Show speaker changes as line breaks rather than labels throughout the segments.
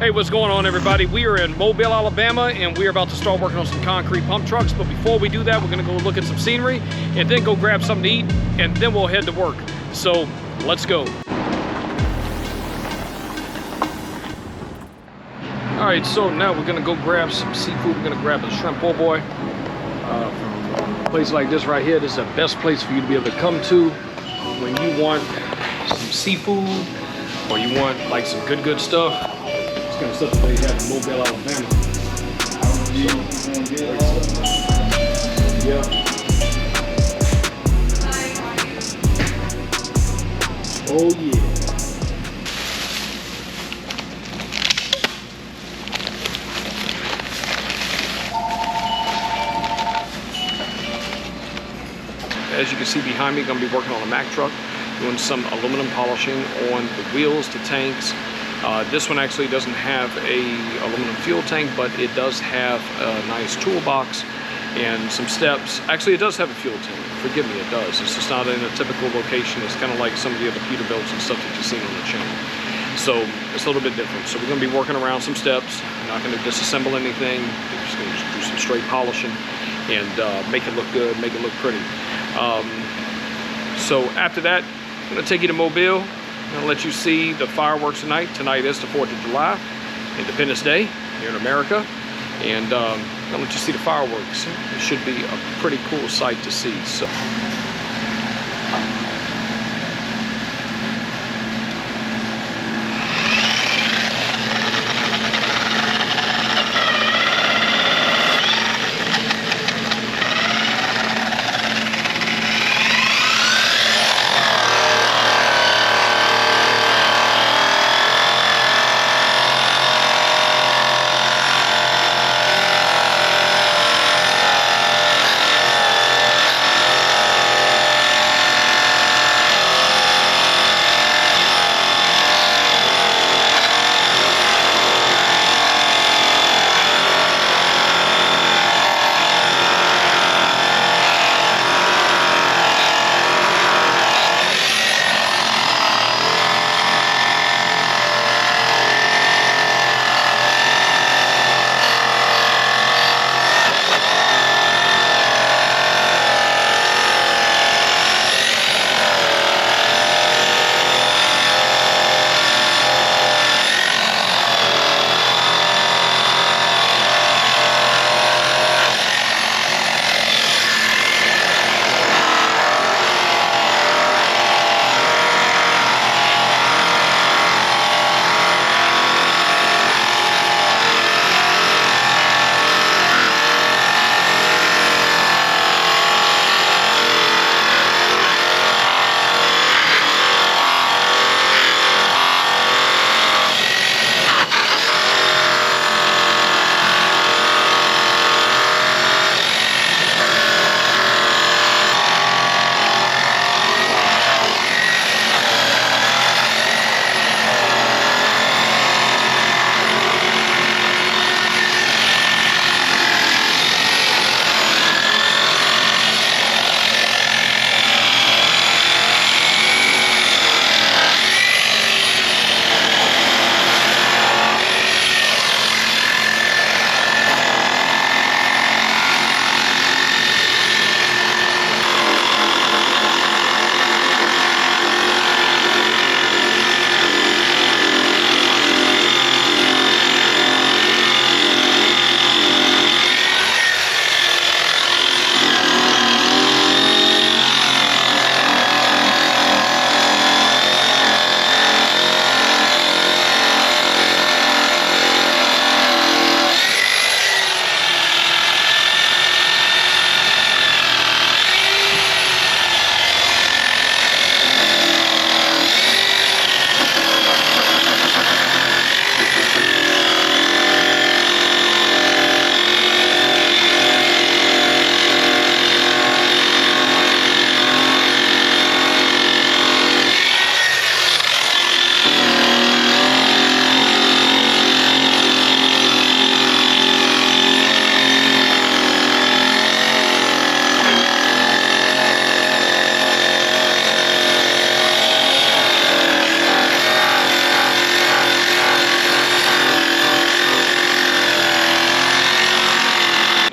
Hey, what's going on, everybody? We are in Mobile, Alabama, and we are about to start working on some concrete pump trucks. But before we do that, we're gonna go look at some scenery and then go grab something to eat, and then we'll head to work. So let's go. All right, so now we're gonna go grab some seafood. We're gonna grab a shrimp po' boy. From a place like this right here, this is the best place for you to be able to come to when you want some seafood or you want like some good stuff. This kind of stuff that they have in Mobile, Alabama. Yeah. Oh yeah. As you can see behind me, going to be working on a Mack truck, doing some aluminum polishing on the wheels, the tanks. This one actually doesn't have a aluminum fuel tank, but it does have a nice toolbox and some steps. Actually, it does have a fuel tank. Forgive me, it does. It's just not in a typical location. It's kind of like some of the other Peterbilts and stuff that you've seen on the channel. So it's a little bit different. So we're going to be working around some steps. Not going to disassemble anything. We're just going to do some straight polishing and make it look good, make it look pretty. So after that, I'm going to take you to Mobile. I'm going to let you see the fireworks tonight. Tonight is the 4th of July, Independence Day here in America. And I'm going to let you see the fireworks. It should be a pretty cool sight to see. So.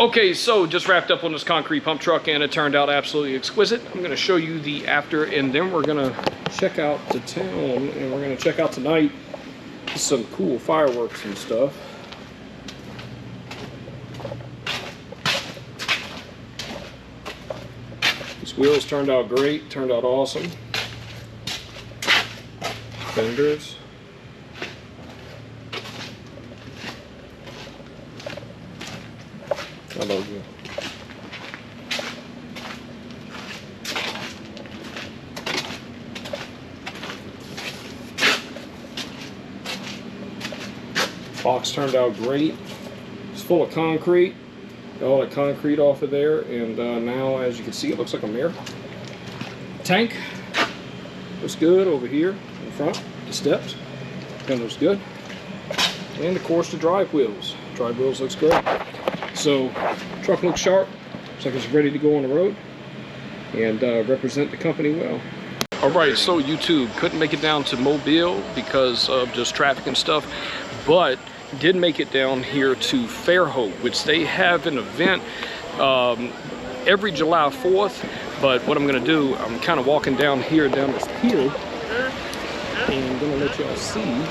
Okay, so just wrapped up on this concrete pump truck and it turned out absolutely exquisite. I'm gonna show you the after and then we're gonna check out the town and we're gonna check out tonight some cool fireworks and stuff. These wheels turned out great, turned out awesome. Fenders. I love you. Box turned out great. It's full of concrete. Got all that concrete off of there, and now, as you can see, it looks like a mirror. Tank looks good over here in front. The steps, kind of looks good. And of course, the drive wheels. Drive wheels looks great. So, truck looks sharp. Looks like it's ready to go on the road and represent the company well. All right, so YouTube couldn't make it down to Mobile because of just traffic and stuff, but did make it down here to Fairhope, which they have an event every July 4th. But what I'm gonna do, I'm kind of walking down here, down this pier, and I'm gonna let y'all see